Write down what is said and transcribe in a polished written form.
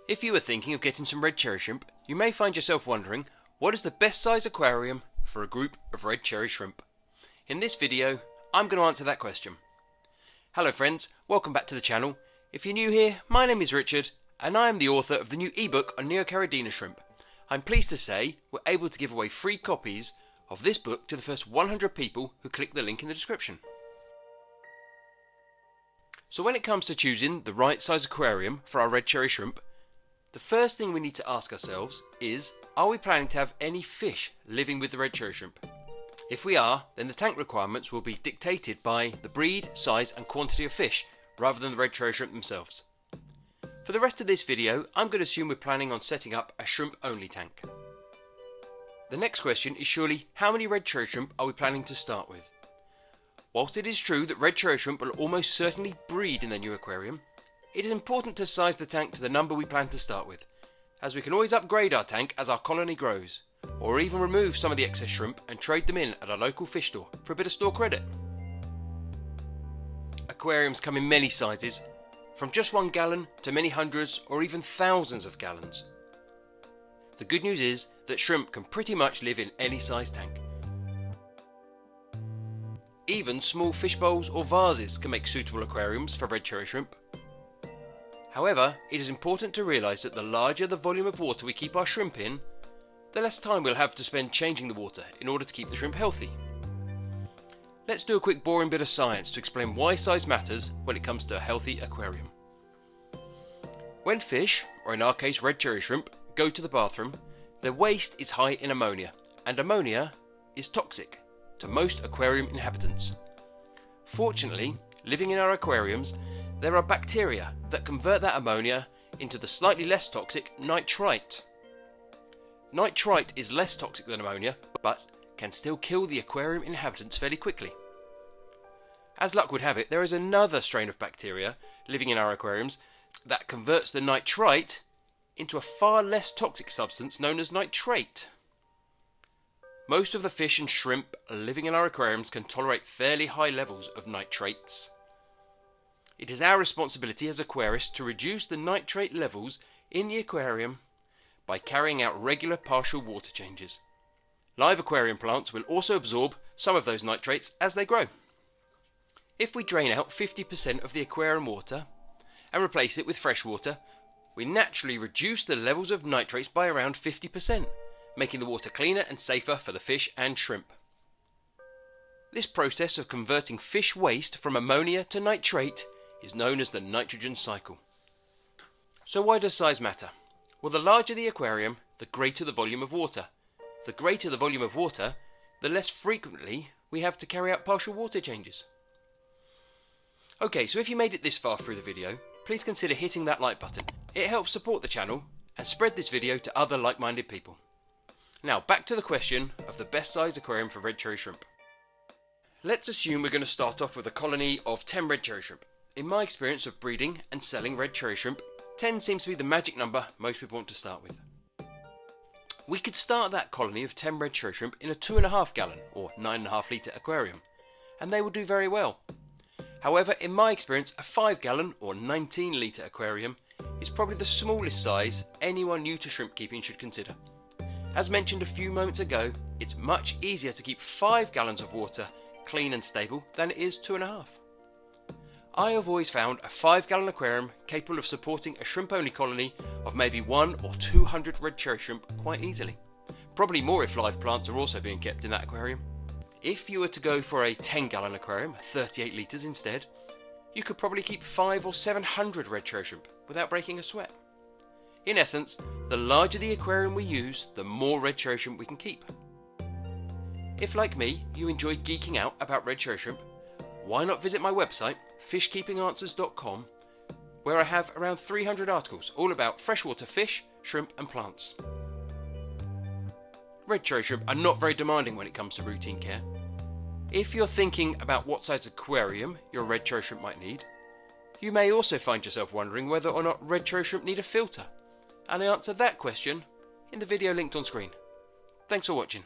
If you are thinking of getting some red cherry shrimp, you may find yourself wondering, what is the best size aquarium for a group of red cherry shrimp? In this video, I'm going to answer that question. Hello friends, welcome back to the channel. If you're new here, my name is Richard, and I am the author of the new ebook on Neocaridina shrimp. I'm pleased to say we're able to give away free copies of this book to the first 100 people who click the link in the description. So when it comes to choosing the right size aquarium for our red cherry shrimp, the first thing we need to ask ourselves is, are we planning to have any fish living with the red cherry shrimp? If we are, then the tank requirements will be dictated by the breed, size and quantity of fish, rather than the red cherry shrimp themselves. For the rest of this video, I'm going to assume we're planning on setting up a shrimp only tank. The next question is surely, how many red cherry shrimp are we planning to start with? Whilst it is true that red cherry shrimp will almost certainly breed in the new aquarium, it is important to size the tank to the number we plan to start with, as we can always upgrade our tank as our colony grows, or even remove some of the excess shrimp and trade them in at a local fish store for a bit of store credit. Aquariums come in many sizes, from just 1 gallon to many hundreds or even thousands of gallons. The good news is that shrimp can pretty much live in any size tank. Even small fish bowls or vases can make suitable aquariums for red cherry shrimp. However, it is important to realise that the larger the volume of water we keep our shrimp in, the less time we'll have to spend changing the water in order to keep the shrimp healthy. Let's do a quick boring bit of science to explain why size matters when it comes to a healthy aquarium. When fish, or in our case red cherry shrimp, go to the bathroom, their waste is high in ammonia, and ammonia is toxic to most aquarium inhabitants. Fortunately, living in our aquariums, there are bacteria that convert that ammonia into the slightly less toxic nitrite. Nitrite is less toxic than ammonia, but can still kill the aquarium inhabitants fairly quickly. As luck would have it, there is another strain of bacteria living in our aquariums that converts the nitrite into a far less toxic substance known as nitrate. Most of the fish and shrimp living in our aquariums can tolerate fairly high levels of nitrates. It is our responsibility as aquarists to reduce the nitrate levels in the aquarium by carrying out regular partial water changes. Live aquarium plants will also absorb some of those nitrates as they grow. If we drain out 50% of the aquarium water and replace it with fresh water, we naturally reduce the levels of nitrates by around 50%, making the water cleaner and safer for the fish and shrimp. This process of converting fish waste from ammonia to nitrate is known as the nitrogen cycle. So why does size matter? Well, the larger the aquarium, the greater the volume of water. The greater the volume of water, the less frequently we have to carry out partial water changes. Okay, so if you made it this far through the video, please consider hitting that like button. It helps support the channel and spread this video to other like-minded people. Now back to the question of the best size aquarium for red cherry shrimp. Let's assume we're going to start off with a colony of 10 red cherry shrimp. In my experience of breeding and selling red cherry shrimp, 10 seems to be the magic number most people want to start with. We could start that colony of 10 red cherry shrimp in a 2.5 gallon or 9.5 litre aquarium, and they will do very well. However, in my experience, a 5 gallon or 19 litre aquarium is probably the smallest size anyone new to shrimp keeping should consider. As mentioned a few moments ago, it's much easier to keep 5 gallons of water clean and stable than it is 2.5. I have always found a 5 gallon aquarium capable of supporting a shrimp only colony of maybe 1 or 200 red cherry shrimp quite easily. Probably more if live plants are also being kept in that aquarium. If you were to go for a 10 gallon aquarium, 38 litres instead, you could probably keep 500 or 700 red cherry shrimp without breaking a sweat. In essence, the larger the aquarium we use, the more red cherry shrimp we can keep. If like me, you enjoy geeking out about red cherry shrimp, why not visit my website, fishkeepinganswers.com, where I have around 300 articles all about freshwater fish, shrimp and plants. Red cherry shrimp are not very demanding when it comes to routine care. If you're thinking about what size aquarium your red cherry shrimp might need, you may also find yourself wondering whether or not red cherry shrimp need a filter, and I answer that question in the video linked on screen. Thanks for watching.